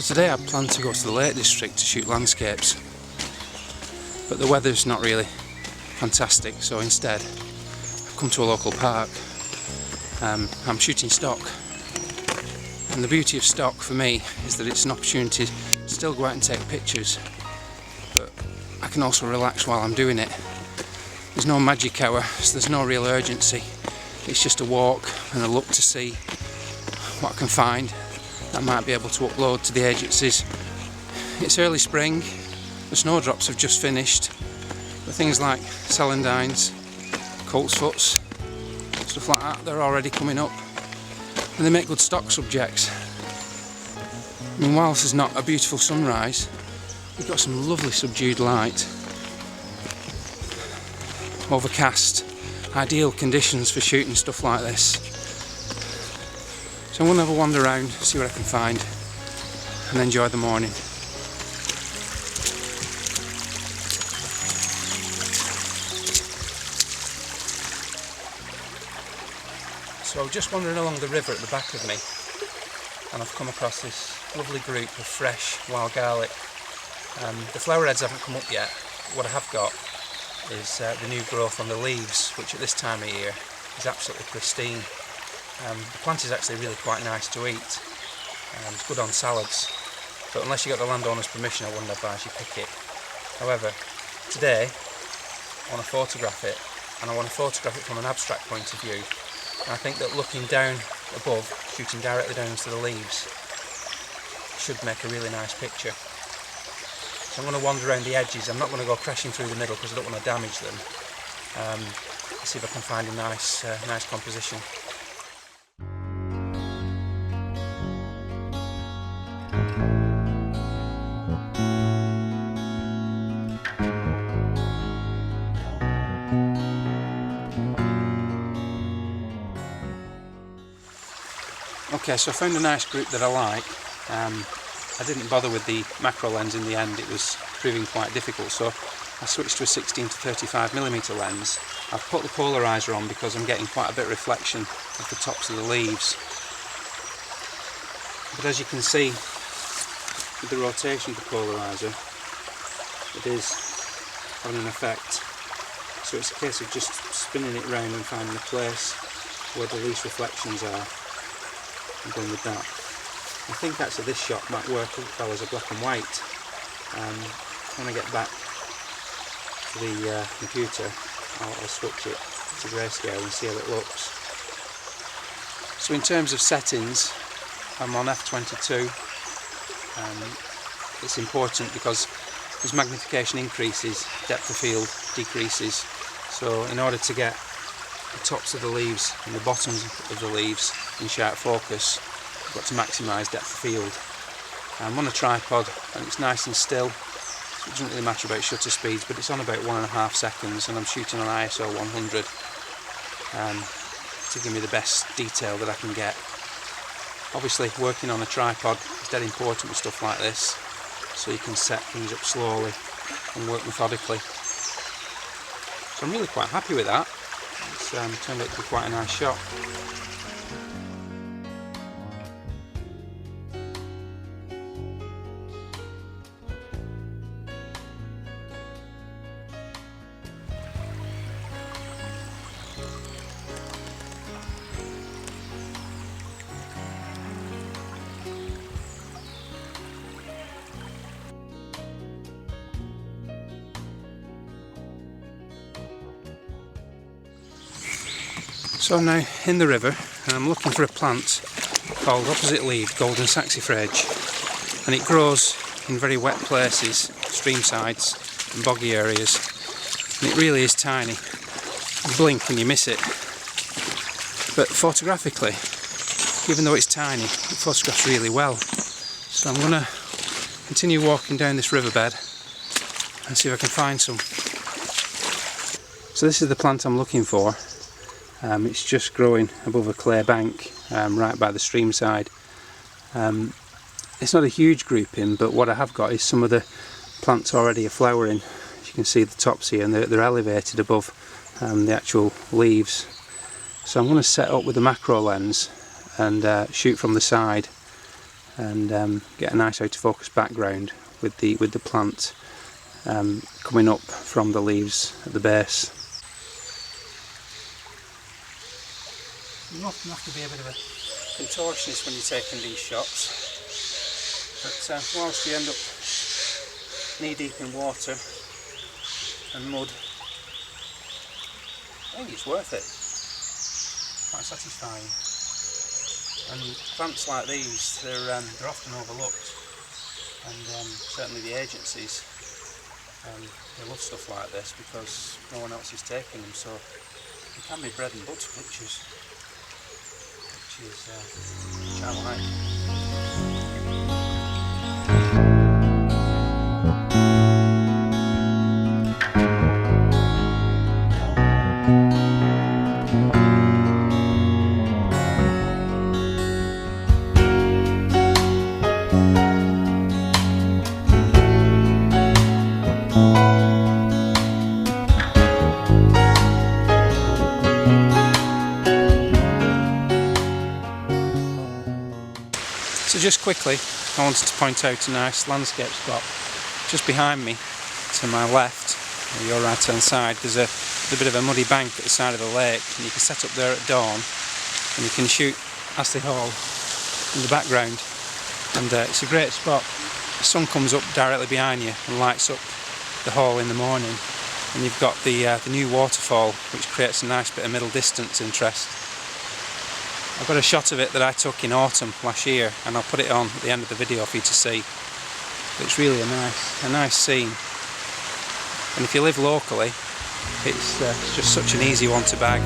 Today I plan to go to the Lake District to shoot landscapes, but the weather's not really fantastic, so instead I've come to a local park. I'm shooting stock, and the beauty of stock for me is that it's an opportunity to still go out and take pictures, but I can also relax while I'm doing it. There's no magic hour, so there's no real urgency. It's just a walk and a look to see what I can find that I might be able to upload to the agencies. It's early spring, the snowdrops have just finished, but things like celandines, coltsfoots, stuff like that, they're already coming up, and they make good stock subjects. I mean, whilst there's not a beautiful sunrise, we've got some lovely subdued light, overcast, ideal conditions for shooting stuff like this. So I'm going to have a wander around, see what I can find, and enjoy the morning. So just wandering along the river at the back of me, and I've come across this lovely group of fresh wild garlic. The flower heads haven't come up yet. What I have got is the new growth on the leaves, which at this time of year is absolutely pristine. The plant is actually really quite nice to eat. It's good on salads, but unless you got the landowner's permission, I wouldn't advise you pick it. However, today I want to photograph it, and I want to photograph it from an abstract point of view. And I think that looking down above, shooting directly down into the leaves, should make a really nice picture. So I'm going to wander around the edges. I'm not going to go crashing through the middle because I don't want to damage them. See if I can find a nice composition. Okay, so I found a nice group that I like. I didn't bother with the macro lens in the end, it was proving quite difficult, so I switched to a 16 to 35mm lens. I've put the polarizer on because I'm getting quite a bit of reflection of the tops of the leaves. But as you can see, with the rotation of the polarizer, it is having an effect. So it's a case of just spinning it round and finding the place where the least reflections are. I'm going with that. I think actually this shot might work well as a black and white. When I get back to the computer, I'll switch it to grayscale and see how it looks. So in terms of settings, I'm on f22. It's important because as magnification increases, depth of field decreases. So in order to get the tops of the leaves and the bottoms of the leaves in sharp focus, I've got to maximise depth of field. I'm on a tripod and it's nice and still, so it doesn't really matter about shutter speeds, but it's on about 1.5 seconds and I'm shooting on ISO 100 to give me the best detail that I can get. Obviously working on a tripod is dead important with stuff like this, so you can set things up slowly and work methodically. So I'm really quite happy with that. It's turned out to be quite a nice shot. So I'm now in the river and I'm looking for a plant called opposite leaved golden saxifrage, and it grows in very wet places, stream sides and boggy areas, and it really is tiny. You blink and you miss it, but photographically, even though it's tiny, it photographs really well. So I'm going to continue walking down this riverbed and see if I can find some. So this is the plant I'm looking for. It's just growing above a clay bank right by the stream side. It's not a huge grouping, but what I have got is some of the plants already are flowering. As you can see the tops here, and they're elevated above the actual leaves. So I'm going to set up with a macro lens and shoot from the side and get a nice out of focus background with the plant coming up from the leaves at the base. You often have to be a bit of a contortionist when you're taking these shots, but whilst you end up knee deep in water and mud, I think it's worth it. Quite satisfying. And plants like these, they're often overlooked, and certainly the agencies, they love stuff like this because no one else is taking them, so it can be bread and butter pictures, which I like. So just quickly, I wanted to point out a nice landscape spot just behind me, to my left, or your right hand side. There's a bit of a muddy bank at the side of the lake, and you can set up there at dawn and you can shoot Astley Hall in the background, and it's a great spot. The sun comes up directly behind you and lights up the hall in the morning, and you've got the new waterfall, which creates a nice bit of middle distance interest. I've got a shot of it that I took in autumn last year, and I'll put it on at the end of the video for you to see. But it's really a nice scene, and if you live locally, it's just such an easy one to bag.